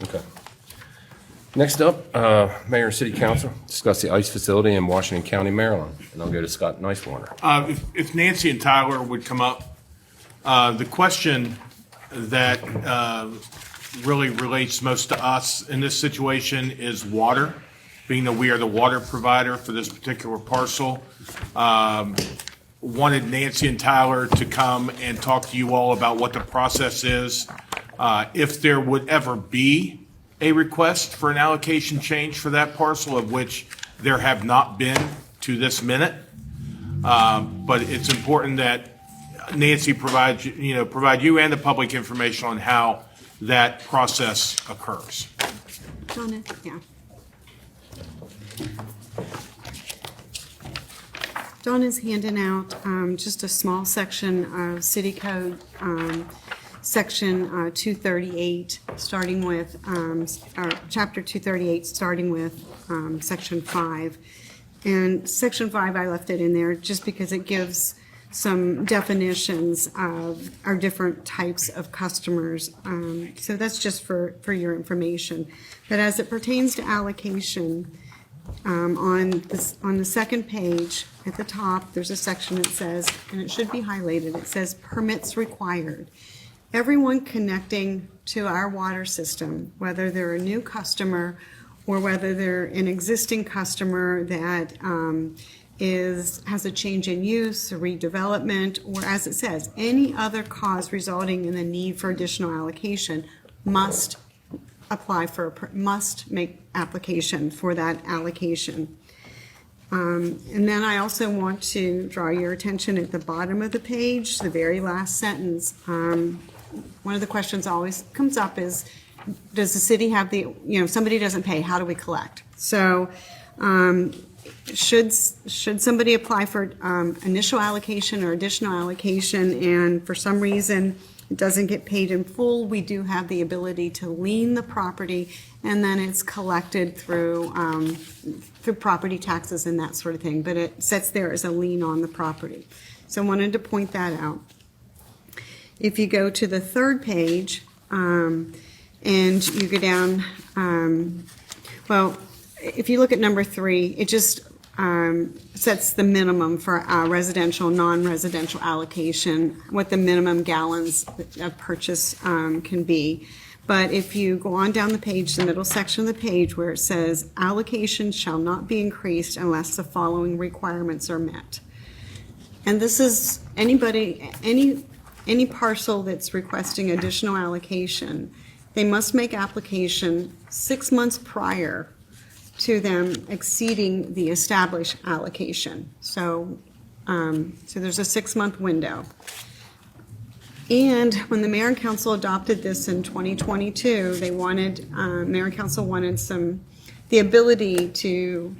Okay. Next up, Mayor and City Council discuss the ICE facility in Washington County, Maryland. And I'll go to Scott Nicewarner. If Nancy and Tyler would come up, the question that really relates most to us in this situation is water, being that we are the water provider for this particular parcel. Wanted Nancy and Tyler to come and talk to you all about what the process is. If there would ever be a request for an allocation change for that parcel, of which there have not been to this minute. But it's important that Nancy provide you and the public information on how that process occurs. Donna, yeah. Donna's handing out just a small section of City Code, Section 238, starting with, or Chapter 238, starting with Section 5. And Section 5, I left it in there just because it gives some definitions of our different types of customers. So that's just for your information. But as it pertains to allocation, on the second page at the top, there's a section that says, and it should be highlighted, it says permits required. Everyone connecting to our water system, whether they're a new customer or whether they're an existing customer that has a change in use, a redevelopment, or as it says, any other cause resulting in the need for additional allocation must make application for that allocation. And then I also want to draw your attention at the bottom of the page, the very last sentence. One of the questions always comes up is, does the city have somebody doesn't pay, how do we collect? So should somebody apply for initial allocation or additional allocation and for some reason it doesn't get paid in full, we do have the ability to lien the property, and then it's collected through property taxes and that sort of thing, but it sits there as a lien on the property. So I wanted to point that out. If you go to the third page and you go down, if you look at number 3, it just sets the minimum for residential, non-residential allocation, what the minimum gallons of purchase can be. But if you go on down the page, the middle section of the page where it says allocation shall not be increased unless the following requirements are met. And this is any parcel that's requesting additional allocation, they must make application 6 months prior to them exceeding the established allocation. So there's a 6-month window. And when the Mayor and Council adopted this in 2022, Mayor and Council wanted the ability to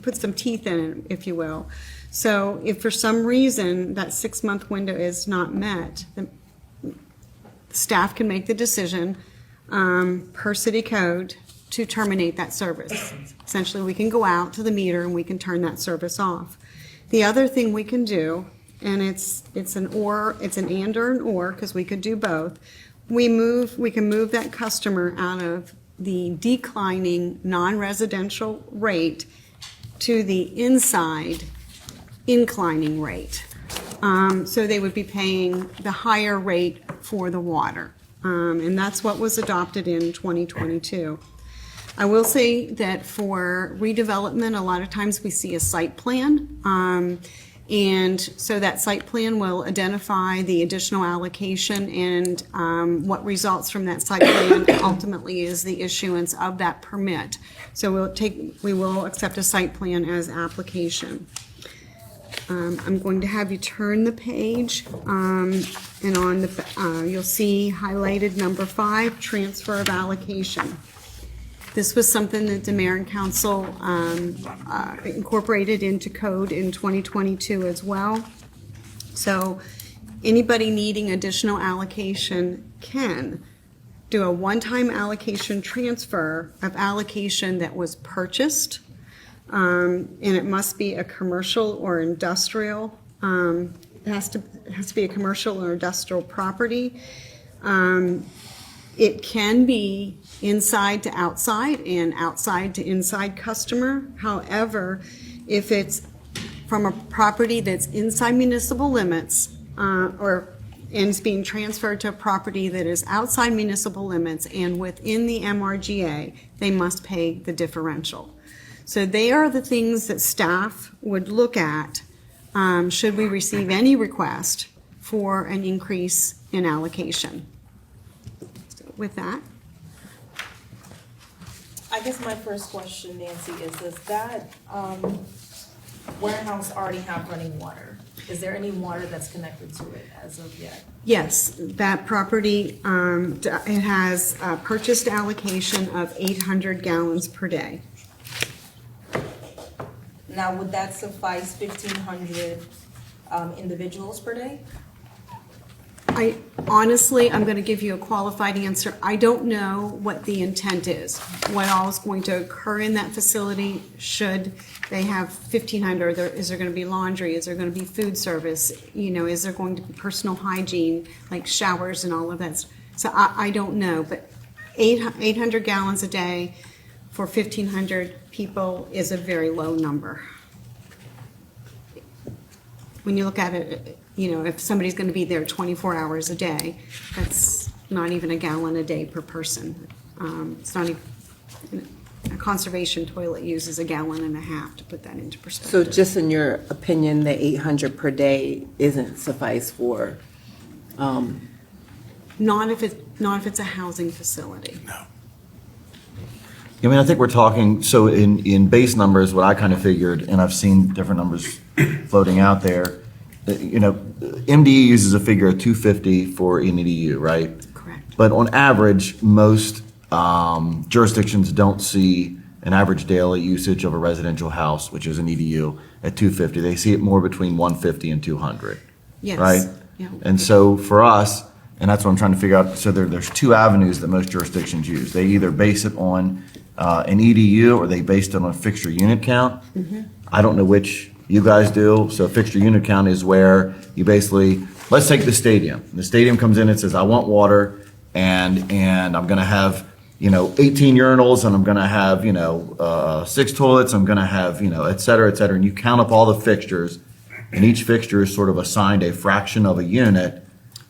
put some teeth in it, if you will. So if for some reason that 6-month window is not met, the staff can make the decision per city code to terminate that service. Essentially, we can go out to the meter and we can turn that service off. The other thing we can do, and it's an and or an or, because we could do both, we can move that customer out of the declining non-residential rate to the inside inclining rate. So they would be paying the higher rate for the water. And that's what was adopted in 2022. I will say that for redevelopment, a lot of times we see a site plan. And so that site plan will identify the additional allocation, and what results from that site plan ultimately is the issuance of that permit. So we will accept a site plan as application. I'm going to have you turn the page, and on the you'll see highlighted number 5, transfer of allocation. This was something that the Mayor and Council incorporated into code in 2022 as well. So anybody needing additional allocation can do a one-time allocation transfer of allocation that was purchased, and it must be a commercial or industrial. It has to be a commercial or industrial property. It can be inside to outside and outside to inside customer. However, if it's from a property that's inside municipal limits, and it's being transferred to a property that is outside municipal limits and within the MRGA, they must pay the differential. So they are the things that staff would look at should we receive any request for an increase in allocation. So with that, I guess my first question, Nancy, is does that warehouse already have running water? Is there any water that's connected to it as of yet? yes, that property, it has a purchased allocation of 800 gallons per day. Now, would that suffice 1,500 individuals per day? I honestly, I'm going to give you a qualified answer. I don't know what the intent is, what all is going to occur in that facility should they have 1,500. Is there going to be laundry? Is there going to be food service? You know, is there going to be personal hygiene, like showers and all of that? So I don't know, but 800 gallons a day for 1,500 people is a very low number. When you look at it, you know, if somebody's going to be there 24 hours a day, that's not even a gallon a day per person. It's not even, a conservation toilet uses a gallon and a half, to put that into So perspective. just in your opinion, the 800 per day isn't suffice for, Not if it's a housing facility. I mean, I think we're talking, so in base numbers, what I kind of figured, and I've seen different numbers floating out there, you know, MDE uses a figure of 250 for an EDU, right? Correct. But on average, most jurisdictions don't see an average daily usage of a residential house, which is an EDU, at 250. They see it more between 150 and 200. Yes. Right? Yeah. And so for us, and that's what I'm trying to figure out, so there's two avenues that most jurisdictions use. They either base it on an EDU or they base it on a fixture unit count. I don't know which you guys do. So fixture unit count is where you basically, let's take the stadium. The stadium comes in and says, I want water and I'm going to have, 18 urinals and I'm going to have, 6 toilets. I'm going to have, et cetera, et cetera. And you count up all the fixtures and each fixture is sort of assigned a fraction of a unit.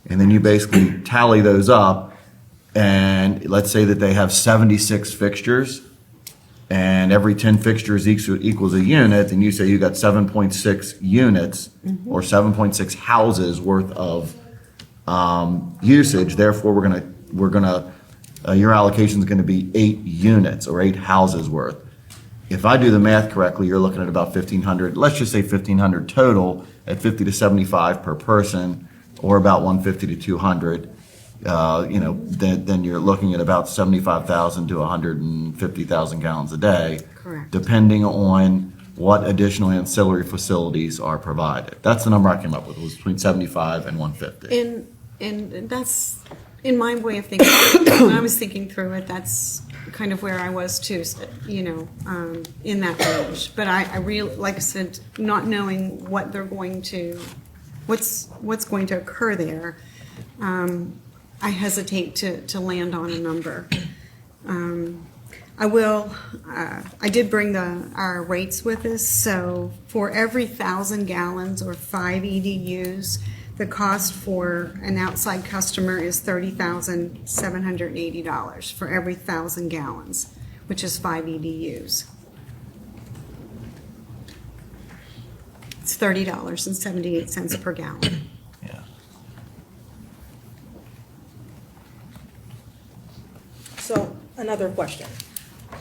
And then you basically tally those up. And let's say that they have 76 fixtures and every 10 fixtures equals a unit, and you say you got 7.6 units or 7.6 houses worth of usage. Therefore, your allocation is going to be 8 units or 8 houses worth. If I do the math correctly, you're looking at about 1,500. Let's just say 1,500 total at 50 to 75 per person, or about 150 to 200. Then you're looking at about 75,000 to 150,000 gallons a day. Correct. Depending on what additional ancillary facilities are provided. That's the number I came up with, was between 75 and 150. And that's, in my way of thinking, when I was thinking through it, that's kind of where I was too, in that range. But I really, like I said, not knowing what they're going to, what's going to occur there, I hesitate to land on a number. I did bring our rates with us. So for every 1,000 gallons or 5 EDUs, the cost for an outside customer is $30,780 for every 1,000 gallons, which is 5 EDUs. It's $30.78 per gallon. Yeah. So, another question.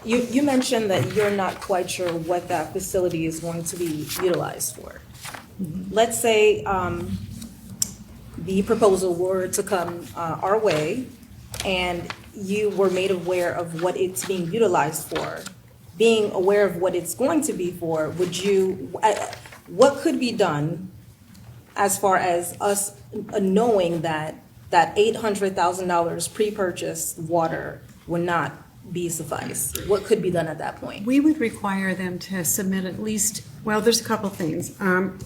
You mentioned that you're not quite sure what that facility is going to be utilized for. Let's say the proposal were to come our way and you were made aware of what it's being utilized for. Being aware of what it's going to be for, what could be done as far as us knowing that $800,000 pre-purchased water would not be suffice? What could be done at that point? We would require them to submit at least, well, there's a couple things. I'm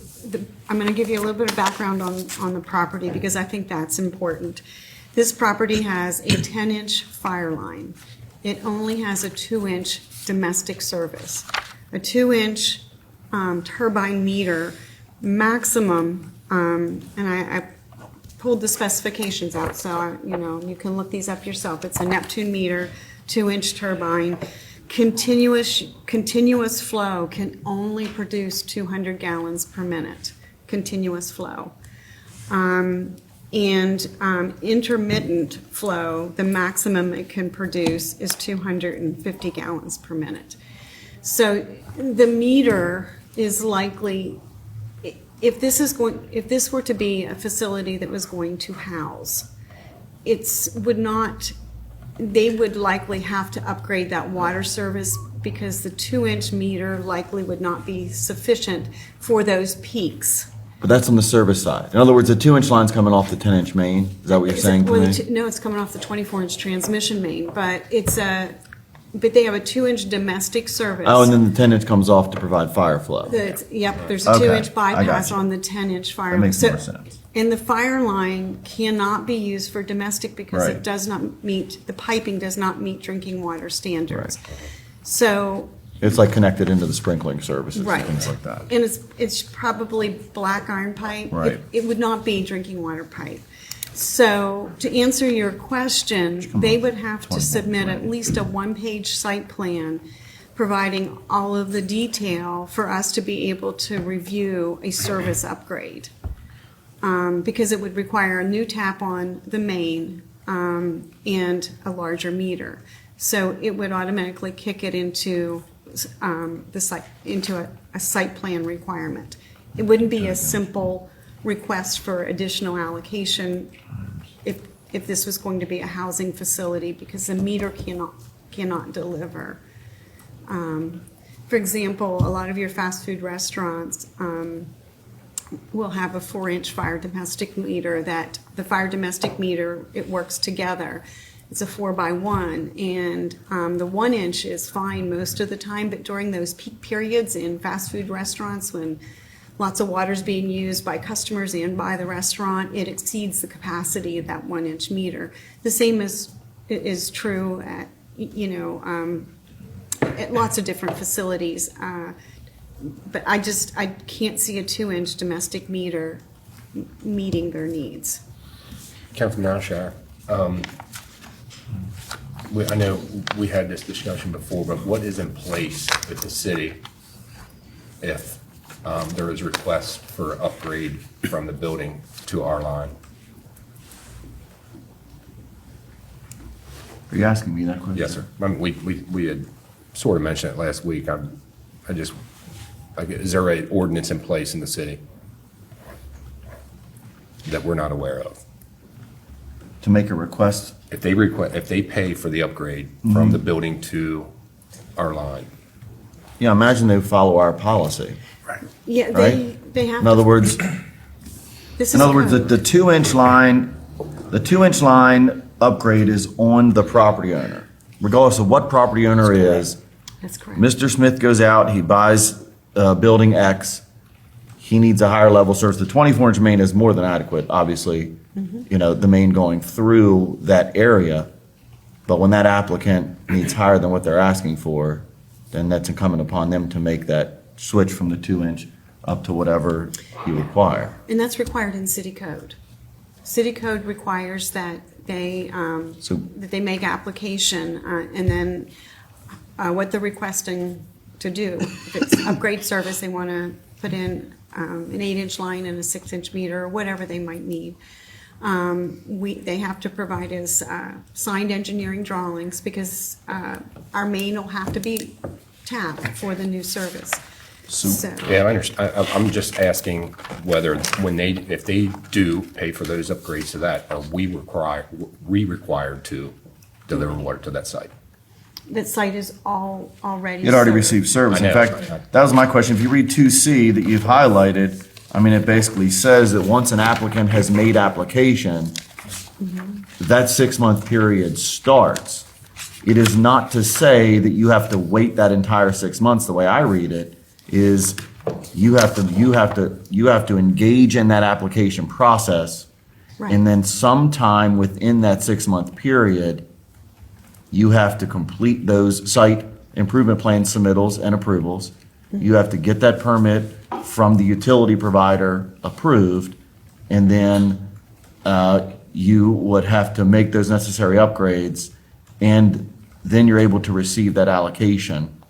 going to give you a little bit of background on the property because I think that's important. This property has a 10-inch fire line. It only has a 2-inch domestic service. A 2-inch turbine meter maximum, and I pulled the specifications out, so you can look these up yourself. It's a Neptune meter, 2-inch turbine. Continuous flow can only produce 200 gallons per minute. Continuous flow. Intermittent flow, the maximum it can produce is 250 gallons per minute. So the meter is likely, if this were to be a facility that was going to house, they would likely have to upgrade that water service because the 2-inch meter likely would not be sufficient for those peaks. But that's on the service side. In other words, the 2-inch line's coming off the 10-inch main. Is that what you're saying to Well, me? no, it's coming off the 24-inch transmission main, but they have a 2-inch domestic service. Oh, and then the 10-inch comes off to provide fire flow. Yep, there's a Okay, 2-inch I got bypass you. on the 10-inch fire. That makes So- more sense. And the fire line cannot be used for domestic because Right. it does not meet, the piping does not meet drinking water standards. So, It's like connected into the sprinkling services and right. things like that. And it's probably black iron pipe. Right. It would not be drinking water pipe. So to answer your question, they would have to submit at least a one-page site plan providing all of the detail for us to be able to review a service upgrade. Because it would require a new tap on the main and a larger meter. So it would automatically kick it into a site plan requirement. It wouldn't be a simple request for additional allocation if this was going to be a housing facility because the meter cannot deliver. For example, a lot of your fast food restaurants will have a 4-inch fire domestic meter that the fire domestic meter, it works together. It's a 4x1 and the 1-inch is fine most of the time, but during those peak periods in fast food restaurants when lots of water is being used by customers and by the restaurant, it exceeds the capacity of that 1-inch meter. The same is true at, at lots of different facilities. But I can't see a 2-inch domestic meter meeting their needs. Councilman Alshire, I know we had this discussion before, but what is in place with the city if there is request for upgrade from the building to our line? Are you asking me that question? Yes, sir. I mean, we had sort of mentioned it last week. Is there an ordinance in place in the city that we're not aware of? To make a request? If they pay for the upgrade from the building to our line. Yeah, imagine they follow our policy. Yeah, Right. they have In other to, words, this is in other words, code. the 2-inch line upgrade is on the property owner, regardless of what property owner is. That's correct. Mr. Smith goes out, he buys building X, he needs a higher level service. The 24-inch main is more than adequate, obviously, the main going through that area. But when that applicant needs higher than what they're asking for, then that's incumbent upon them to make that switch from the 2-inch up to whatever you require. And that's required in city code. City code requires that they make application and then what they're requesting to do. If it's upgrade service, they want to put in an 8-inch line and a 6-inch meter or whatever they might need. They have to provide us signed engineering drawings because our main will have to be tapped for the new service. So, Yeah, I understand. I'm just asking whether if they do pay for those upgrades to that, are we required to deliver water to that site? that site is already. It already served. received service. I In know. fact, that was my question. If you read 2C that you've highlighted, I mean, it basically says that once an applicant has made application, that 6-month period starts. It is not to say that you have to wait that entire 6 months. The way I read it is you have to engage in that application process Right. And then sometime within that 6-month period, you have to complete those site improvement plan submittals and approvals. You have to get that permit from the utility provider approved, and then you would have to make those necessary upgrades, and then you're able to receive that allocation.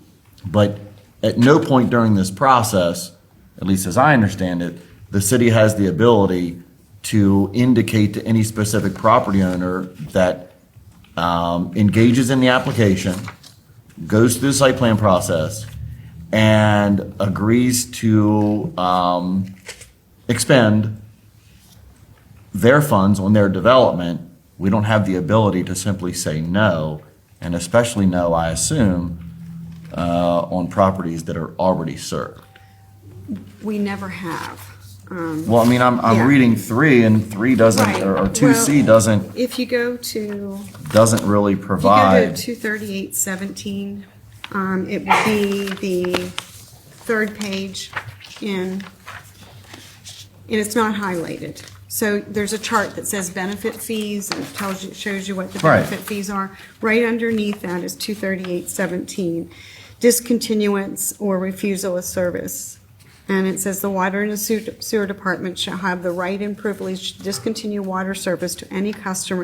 But at no point during this process, at least as I understand it, the city has the ability to indicate to any specific property owner that engages in the application, goes through the site plan process, and agrees to expend their funds on their development. We don't have the ability to simply say no, and especially no, I assume, on properties that are already served. We never have. Well, I mean, I'm Yeah. reading 3, and 3 doesn't, Right. or 2C Well, doesn't If you go to, really if you go to provide. 23817, it would be the third page and it's not highlighted. So there's a chart that says benefit fees and it tells you, shows you what the Right. benefit fees are. Right underneath that is 23817, discontinuance or refusal of service. And it says the water and the sewer department shall have the right and privilege to discontinue water service to any customer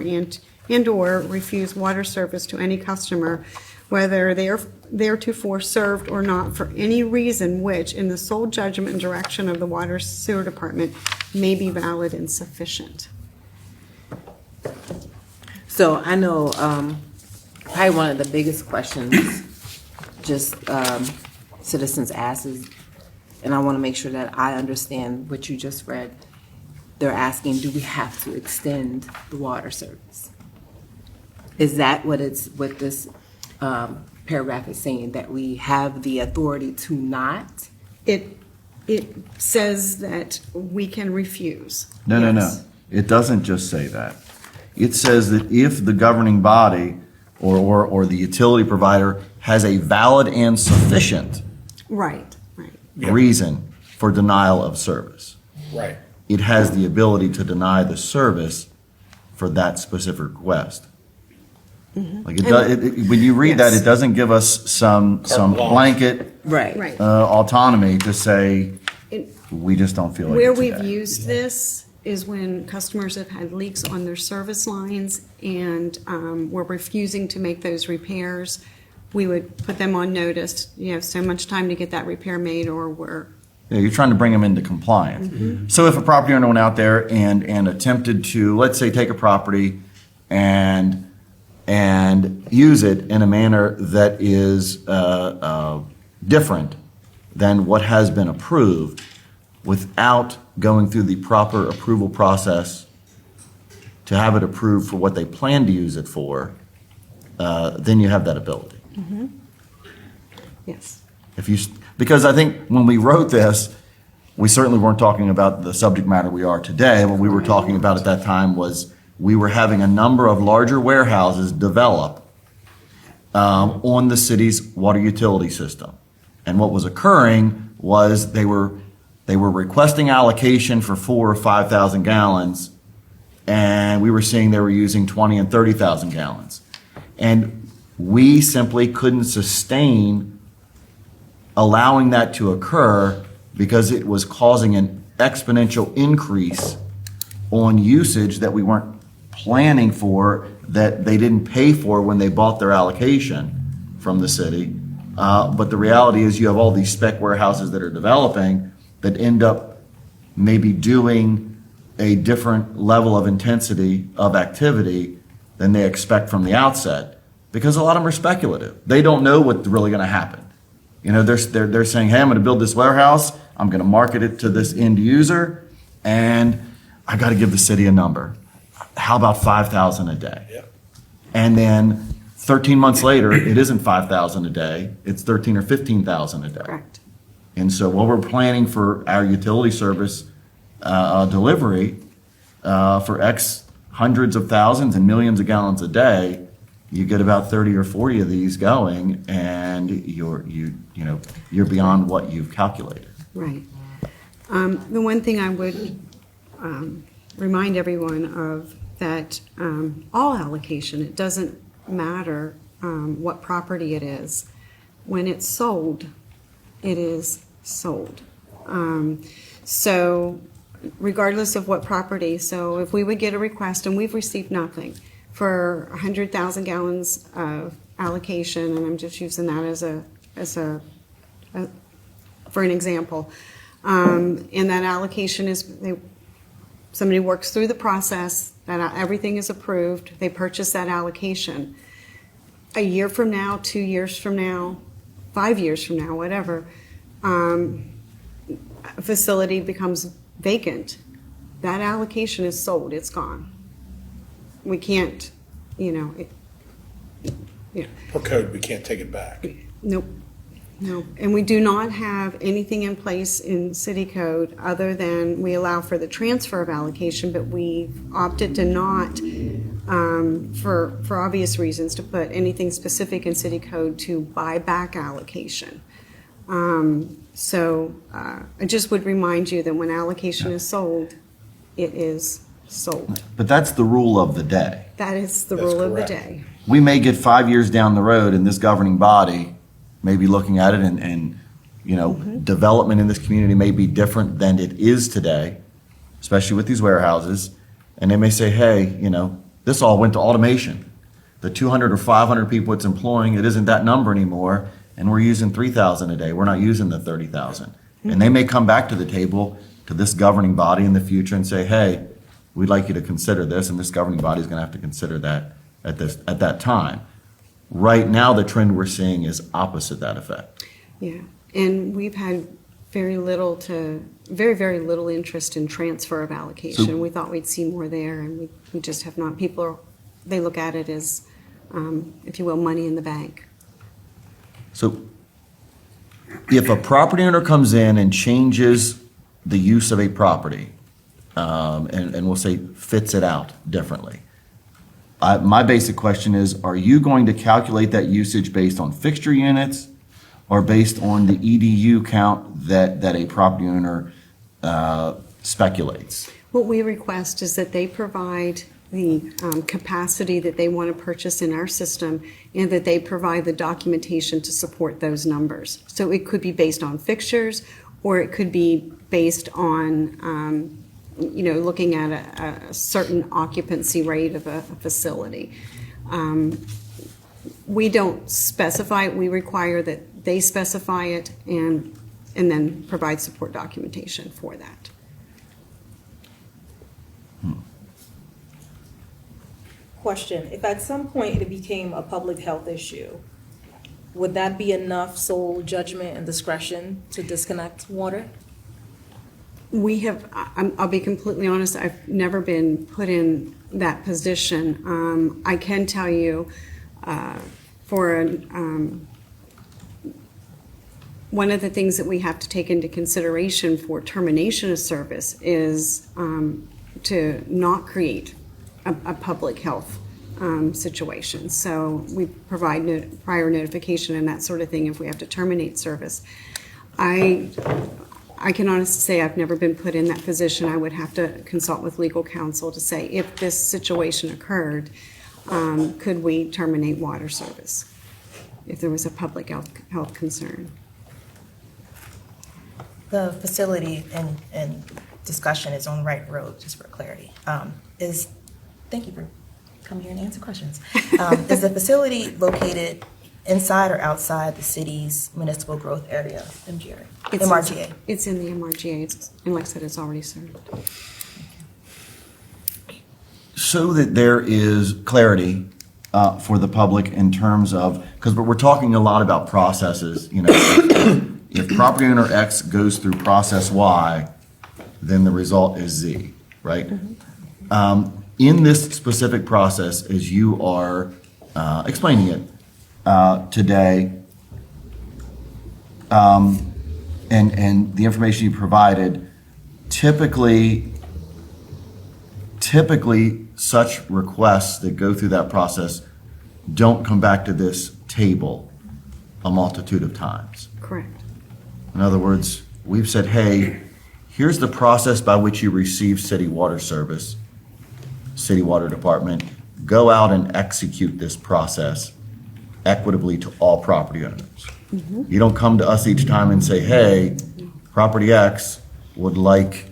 and/or refuse water service to any customer, whether they are theretofore served or not, for any reason which, in the sole judgment and direction of the water sewer department, may be valid and sufficient. So I know probably one of the biggest questions just citizens ask is, and I want to make sure that I understand what you just read. They're asking, do we have to extend the water service? Is that what this paragraph is saying, that we have the authority to not? It says that we can refuse. No. Yes. It doesn't just say that. It says that if the governing body or the utility provider has a valid and sufficient Right. reason for denial of service, Right. it has the ability to deny the service for that specific request. Like when you read that, Yes. it doesn't give us some blanche. blanket Right. autonomy to say, It- we just don't feel like Where it we've today. used this is when customers have had leaks on their service lines and were refusing to make those repairs. We would put them on notice, you have so much time to get that repair made, or we're, Yeah, you're trying to bring them into compliance. So if a property owner went out there and attempted to, let's say, take a property and use it in a manner that is different than what has been approved without going through the proper approval process to have it approved for what they plan to use it for, then you have that ability. yes. Because I think when we wrote this, we certainly weren't talking about the subject matter we are today. What we were talking about at that time was we were having a number of larger warehouses develop on the city's water utility system. And what was occurring was they were requesting allocation for 4,000 or 5,000 gallons, and we were seeing they were using 20 and 30,000 gallons. And we simply couldn't sustain allowing that to occur because it was causing an exponential increase on usage that we weren't planning for, that they didn't pay for when they bought their allocation from the city. But the reality is you have all these spec warehouses that are developing that end up maybe doing a different level of intensity of activity than they expect from the outset, because a lot of them are speculative. They don't know what's really going to happen. You know, they're saying, hey, I'm going to build this warehouse, I'm going to market it to this end user, and I got to give the city a number. How about 5,000 a day? Yep. And then 13 months later, it isn't 5,000 a day, it's 13 or 15,000 a day. Correct. And so while we're planning for our utility service delivery for X hundreds of thousands and millions of gallons a day, you get about 30 or 40 of these going, and you're beyond what you've calculated. Right. The one thing I would remind everyone of that all allocation, it doesn't matter what property it is. When it's sold, it is sold. So regardless of what property, so if we would get a request, and we've received nothing, for 100,000 gallons of allocation, and I'm just using that for an example, and that allocation is, somebody works through the process, that everything is approved, they purchase that allocation. A year from now, 2 years from now, 5 years from now, whatever, a facility becomes vacant. That allocation is sold, it's gone. We can't, Per code, we can't take it back. nope. No, and we do not have anything in place in city code other than we allow for the transfer of allocation, but we opted to not, for obvious reasons, to put anything specific in city code to buy back allocation. So I just would remind you that when allocation is sold, it is sold. But that's the rule of the day. That is the That's rule of the correct. day. We may get 5 years down the road and this governing body may be looking at it and development in this community may be different than it is today, especially with these warehouses. And they may say, hey, this all went to automation. The 200 or 500 people it's employing, it isn't that number anymore. And we're using 3,000 a day. We're not using the 30,000. And they may come back to the table, to this governing body in the future and say, hey, we'd like you to consider this. And this governing body is going to have to consider that at that time. Right now, the trend we're seeing is opposite that effect. Yeah, and we've had very, very little interest in transfer of allocation. So- We thought we'd see more there, and we just have not. They look at it as, if you will, money in the bank. So if a property owner comes in and changes the use of a property, and we'll say fits it out differently, my basic question is, are you going to calculate that usage based on fixture units or based on the EDU count that a property owner speculates? What we request is that they provide the capacity that they want to purchase in our system, and that they provide the documentation to support those numbers. So it could be based on fixtures, or it could be based on looking at a certain occupancy rate of a facility. We don't specify it. We require that they specify it and then provide support documentation for that. Question, if at some point it became a public health issue, would that be enough sole judgment and discretion to disconnect water? I'll be completely honest, I've never been put in that position. I can tell you, one of the things that we have to take into consideration for termination of service is to not create a public health situation. So we provide prior notification and that sort of thing if we have to terminate service. I can honestly say I've never been put in that position. I would have to consult with legal counsel to say, if this situation occurred, could we terminate water service if there was a public health concern? The facility and discussion is on Wright Road, just for clarity. Thank you for coming here and answer questions. Is the facility located inside or outside the city's municipal growth area, MRTA? It's in the MRTA, and like I said, it's already served. So that there is clarity for the public in terms of, because we're talking a lot about processes, if property owner X goes through process Y, then the result is Z, right? In this specific process, as you are explaining it today, and the information you provided, typically such requests that go through that process don't come back to this table a multitude of times. Correct. In other words, we've said, hey, here's the process by which you receive city water service, city water department, go out and execute this process equitably to all property owners. You don't come to us each time and say, hey, property X would like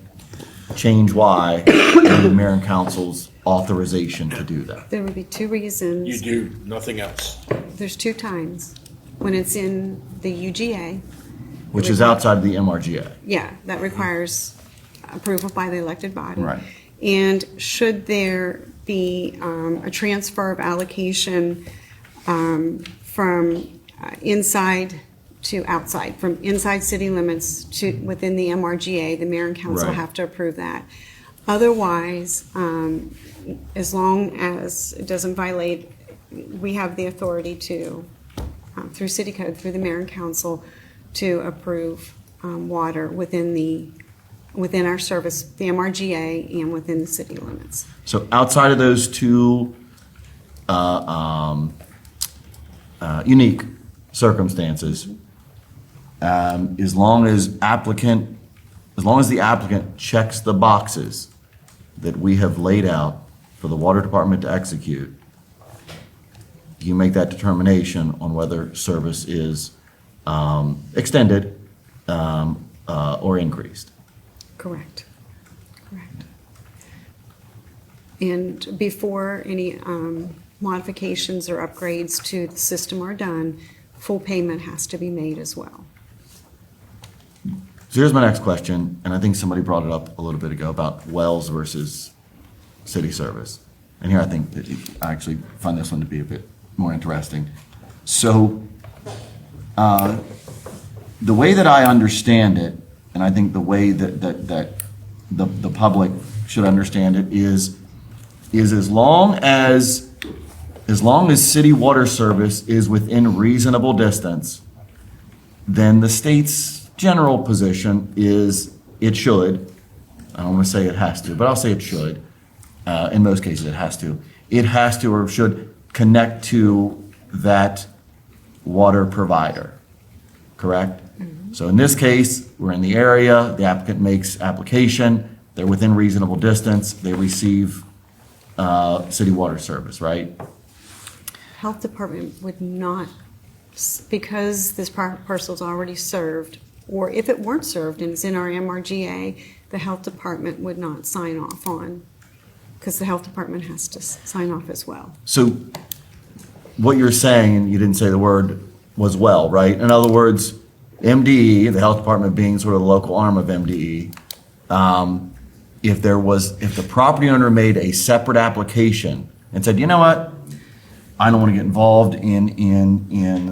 change Y, and the mayor and council's authorization to do that. There would be two reasons. You do nothing else. There's two times. When it's in the UGA. Which is outside of the MRGA. Yeah, that requires approval by the elected body. Right. And should there be a transfer of allocation from inside to outside, from inside city limits to within the MRGA, the mayor and council Right. have to approve that. Otherwise, as long as it doesn't violate, we have the authority to, through city code, through the mayor and council, to approve water within our service, the MRGA, and within the city limits. So outside of those two unique circumstances, as long as the applicant checks the boxes that we have laid out for the water department to execute, you make that determination on whether service is extended or increased. Correct. Correct. And before any modifications or upgrades to the system are done, full payment has to be made as well. So here's my next question, and I think somebody brought it up a little bit ago about wells versus city service. And here I think that I actually find this one to be a bit more interesting. So the way that I understand it, and I think the way that the public should understand it is as long as city water service is within reasonable distance, then the state's general position is it should. I don't want to say it has to, but I'll say it should. In most cases, it has to. It has to or should connect to that water provider, correct? So in this case, we're in the area, the applicant makes application, they're within reasonable distance, they receive city water service, right? Health department would not, because this parcel is already served, or if it weren't served and it's in our MRGA, the health department would not sign off on, because the health department has to sign off as well. So what you're saying, and you didn't say the word, was well, right? In other words, MDE, the health department being sort of the local arm of MDE, if the property owner made a separate application and said, you know what, I don't want to get involved in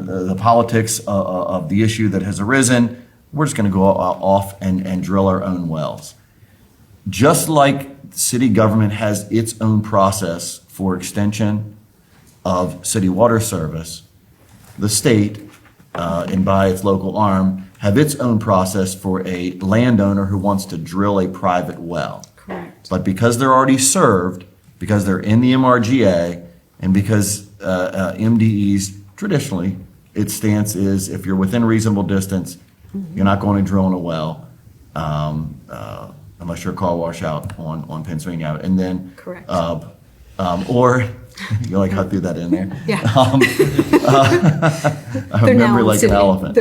the politics of the issue that has arisen, we're just going to go off and drill our own wells. Just like city government has its own process for extension of city water service, the state, and by its local arm, have its own process for a landowner who wants to drill a private well. Correct. But because they're already served, because they're in the MRGA, and because MDE's traditionally, its stance is if you're within reasonable distance, you're not going to drill in a well, unless you're a car wash out on Pennsylvania. And then, Correct. or you like how I threw that in there? Yeah. I remember like an elephant.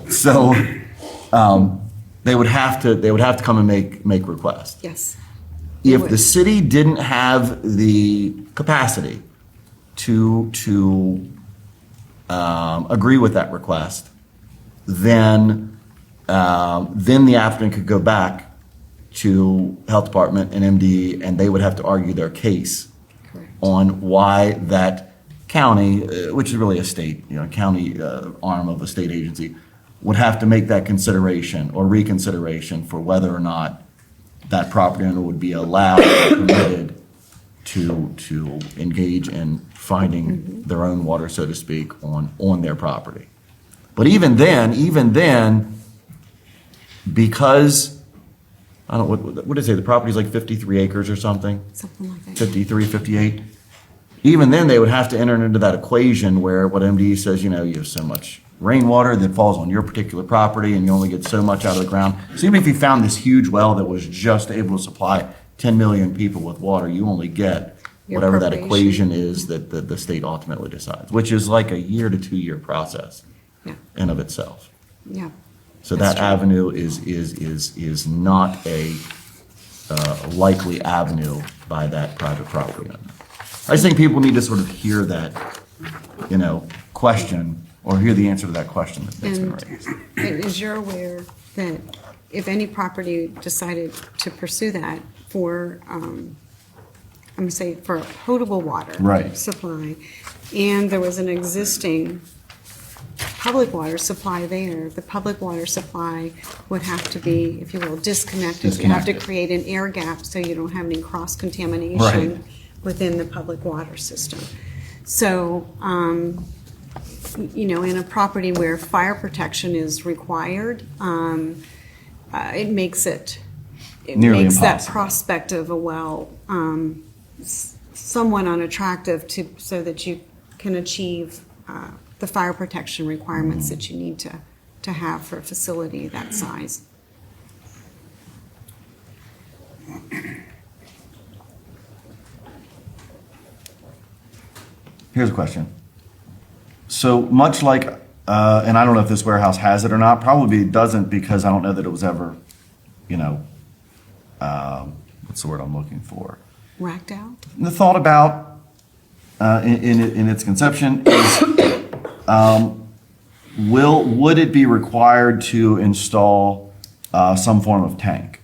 So they would have to come and make requests. Yes. If would. the city didn't have the capacity to agree with that request, then the applicant could go back to health department and MD, and they would have to argue their case Correct. on why that county, which is really a state, county arm of a state agency, would have to make that consideration or reconsideration for whether or not that property owner would be allowed or permitted to engage in finding their own water, so to speak, on their property. But even then, because, I don't know, what did it say, the property's like 53 acres or something? Something like that. 53, 58. Even then, they would have to enter into that equation where what MDE says, you have so much rainwater that falls on your particular property and you only get so much out of the ground. So even if you found this huge well that was just able to supply 10 million people with water, you only get Your whatever that appropriation. equation is that the state ultimately decides, which is like a 1 to 2 year process Yeah, in of itself. yeah. So That's that true. avenue is not a likely avenue by that private property owner. I just think people need to sort of hear that, question, or hear the answer to that question that's been And raised. and as you're aware, that if any property decided to pursue that for, I'm gonna say for potable water. Right. Supply, and there was an existing public water supply there, the public water supply would have to be, if you will, disconnected. You have to Disconnected. create an air gap so you don't have any Right. cross-contamination within the public water system. So, in a property where fire protection is required, it makes it Nearly makes that impossible. prospect of a well somewhat unattractive so that you can achieve the fire protection requirements that you need to have for a facility that size. Here's a question. So much like, and I don't know if this warehouse has it or not, probably doesn't because I don't know that it was ever, what's the word I'm looking for? Racked out? The thought about in its conception is, would it be required to install some form of tank?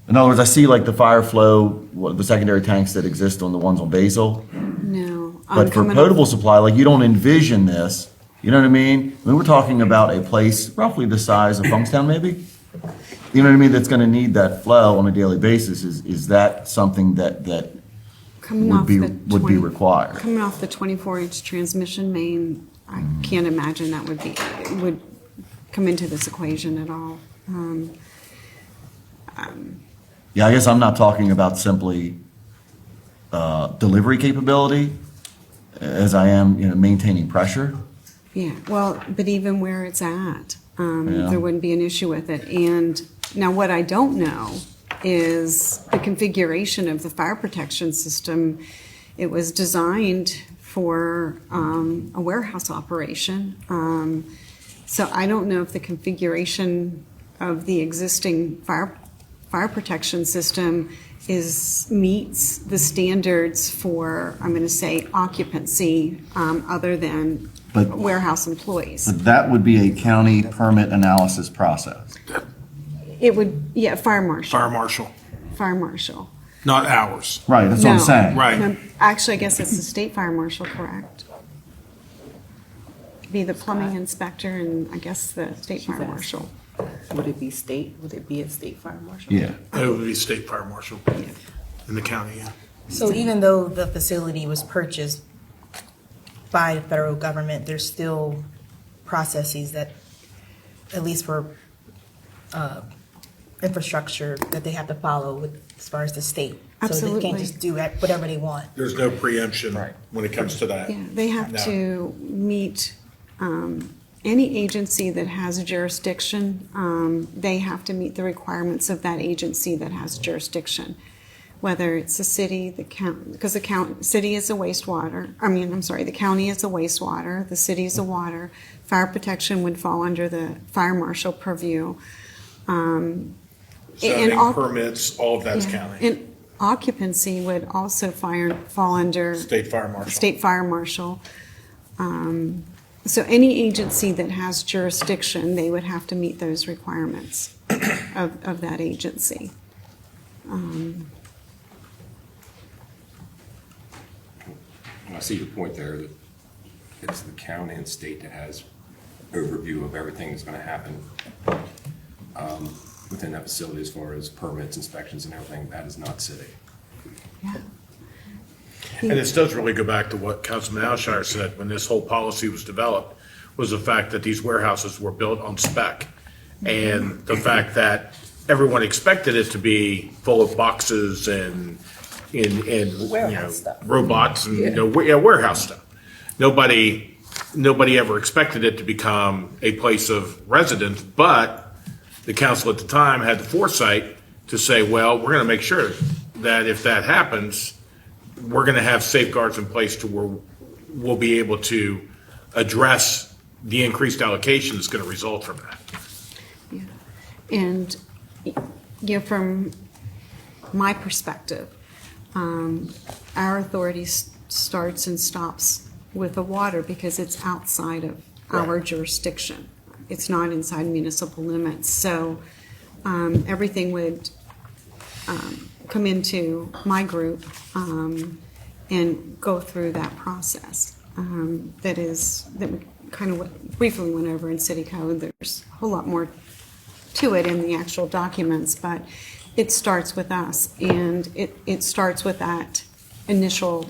In other words, I see like the fire flow, the secondary tanks that exist on the ones on Basil. No. But for coming up- potable supply, like you don't envision this, you know what I mean? I mean, we're talking about a place roughly the size of Funkstown maybe? You know what I mean? That's gonna need that flow on a daily basis. Is that something that coming would off be, the would be 20 required? Coming off the 24-inch transmission main, I can't imagine that would come into this equation at all. Yeah, I guess I'm not talking about simply delivery capability as I am, maintaining pressure. Yeah, well, but even where it's at, Yeah. there wouldn't be an issue with it. And now what I don't know is the configuration of the fire protection system. It was designed for a warehouse operation. So I don't know if the configuration of the existing fire protection system meets the standards for, I'm going to say, occupancy, other than But- warehouse employees. But that would be a county permit analysis process. It would, yeah, fire marshal. Fire marshal, not ours. Right, that's what I'm No. saying. Right. No, actually, I guess it's the state fire marshal, correct? Be the plumbing inspector and I guess the state fire asked. marshal. Would it be state? Would it be a state fire marshal? Yeah. It would be state fire marshal in the county, yeah. So even though the facility was purchased by the federal government, there's still processes that, at least for infrastructure, that they have to follow with, as far as the state. So they Absolutely. can't just do whatever they want. There's no preemption when it comes to that. Yeah, they have No. to meet, any agency that has jurisdiction, they have to meet the requirements of that agency that has jurisdiction. Whether it's the city, the county, because the city is a wastewater, the county is a wastewater, the city is a water. Fire protection would fall under the fire marshal purview. And Zoning, all- permits, all of that's Yeah, county. and occupancy would also fall under State fire marshal. state fire marshal. So any agency that has jurisdiction, they would have to meet those requirements of that agency. I see your point there, that it's the county and state that has overview of everything that's gonna happen within that facility as far as permits, inspections and everything. That is not city. Yeah. And this does really go back to what Councilman Alshire said when this whole policy was developed, was the fact that these warehouses were built on spec. And the fact that everyone expected it to be full of boxes and Warehouse stuff. robots and warehouse stuff. Nobody nobody ever expected it to become a place of residence, but the council at the time had the foresight to say, well, we're going to make sure that if that happens, we're going to have safeguards in place to where we'll be able to address the increased allocation that's going to result from that. And, from my perspective, our authority starts and stops with the water because it's outside of our jurisdiction. It's not inside municipal limits. So everything would come into my group and go through that process. That we kind of briefly went over in City Code. There's a whole lot more to it in the actual documents, but it starts with us, and it starts with that initial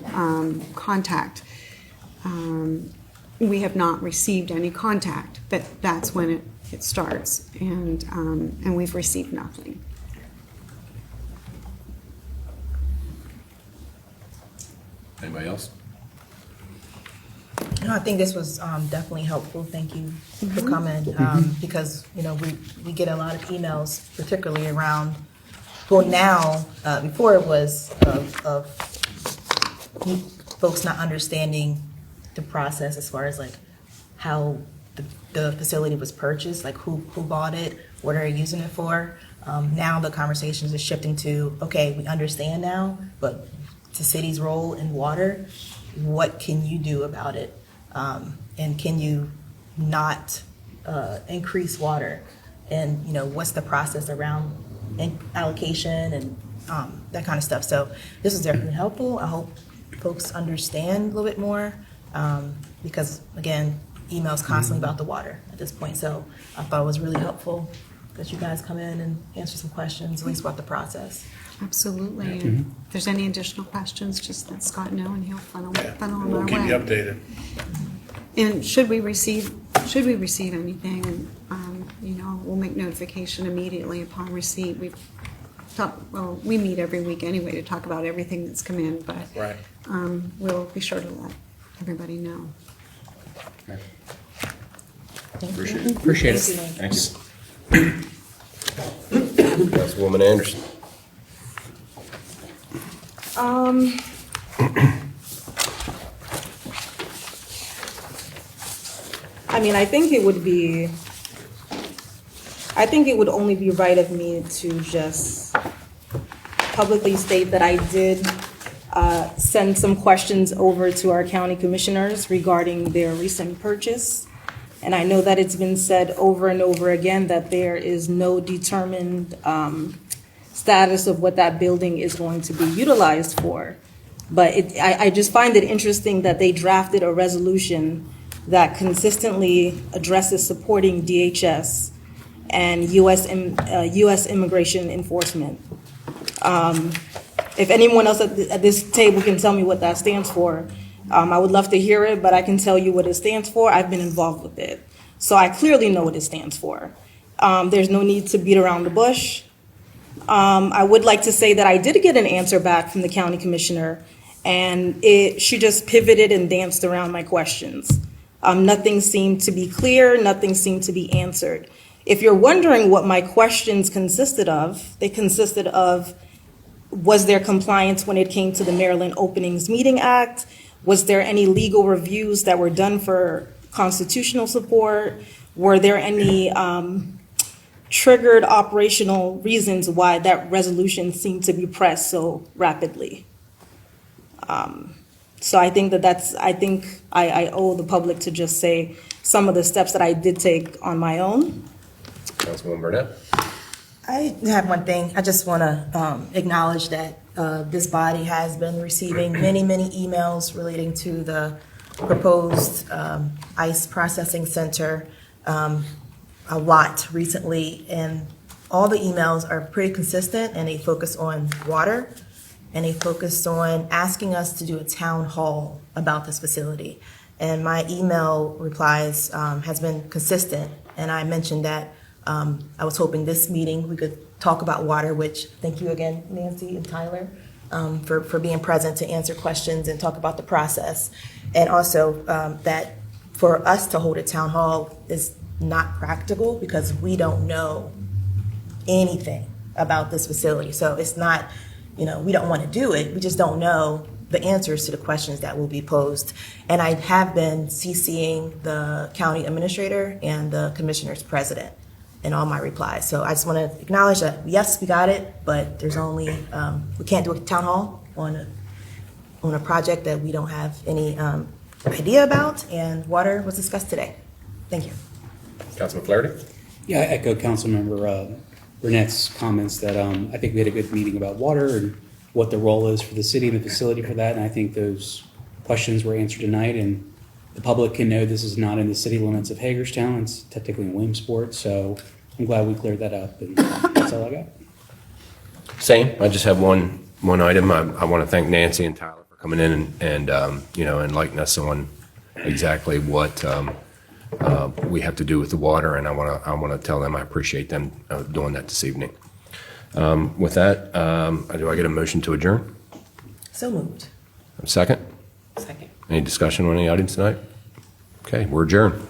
contact. We have not received any contact, but that's when it starts, and we've received nothing. Anybody else? No, I think this was definitely helpful. Thank you for coming, because, we get a lot of emails, particularly around, well, now, before it was of folks not understanding the process as far as like how the facility was purchased, like who bought it, what are you using it for. Now the conversations are shifting to, okay, we understand now, but the city's role in water, what can you do about it? And can you not increase water? And, what's the process around allocation and that kind of stuff. So this is definitely helpful. I hope folks understand a little bit more because, again, emails constantly about the water at this point. So I thought it was really helpful that you guys come in and answer some questions, at least about the process. Absolutely. And if there's any additional questions, just let Scott know, and he'll funnel them our We'll way. keep you updated. And should we receive anything, we'll make notification immediately upon receipt. We meet every week anyway to talk about everything that's come in, but Right. We'll be sure to let everybody know. Appreciate it. Appreciate it. Thanks. Councilwoman Anderson. I think it would only be right of me to just publicly state that I did send some questions over to our county commissioners regarding their recent purchase. And I know that it's been said over and over again that there is no determined status of what that building is going to be utilized for. But I just find it interesting that they drafted a resolution that consistently addresses supporting DHS and U.S. immigration enforcement. If anyone else at this table can tell me what that stands for, I would love to hear it, but I can tell you what it stands for. I've been involved with it. So I clearly know what it stands for. There's no need to beat around the bush. I would like to say that I did get an answer back from the county commissioner, and she just pivoted and danced around my questions. Nothing seemed to be clear, nothing seemed to be answered. If you're wondering what my questions consisted of, they consisted of, was there compliance when it came to the Maryland Openings Meeting Act? Was there any legal reviews that were done for constitutional support? Were there any triggered operational reasons why that resolution seemed to be pressed so rapidly? So I think I owe the public to just say some of the steps that I did take on my own. Councilwoman Burnett. I have one thing. I just want to acknowledge that this body has been receiving many, many emails relating to the proposed ICE processing center, a lot recently, and all the emails are pretty consistent, and they focus on water, and they focus on asking us to do a town hall about this facility. And my email replies has been consistent, and I mentioned that I was hoping this meeting we could talk about water, which thank you again, Nancy and Tyler, for being present to answer questions and talk about the process. And also that for us to hold a town hall is not practical because we don't know anything about this facility. So it's not, we don't want to do it. We just don't know the answers to the questions that will be posed. And I have been CCing the county administrator and the commissioner's president in all my replies. So I just want to acknowledge that, yes, we got it, but there's only, we can't do a town hall on a project that we don't have any idea about, and water was discussed today. Thank you. Councilman Flaherty? Yeah, I echo Councilmember Burnett's comments that I think we had a good meeting about water and what the role is for the city and the facility for that. And I think those questions were answered tonight, and the public can know this is not in the city limits of Hagerstown. It's technically in Williamsport. So I'm glad we cleared that up, and that's all I got. Same. I just have one item. I want to thank Nancy and Tyler for coming in and enlightening us on exactly what we have to do with the water, and I want to tell them I appreciate them doing that this evening. With that, do I get a motion to adjourn? So moved. Second? Second. Any discussion on the audience tonight? Okay, we're adjourned.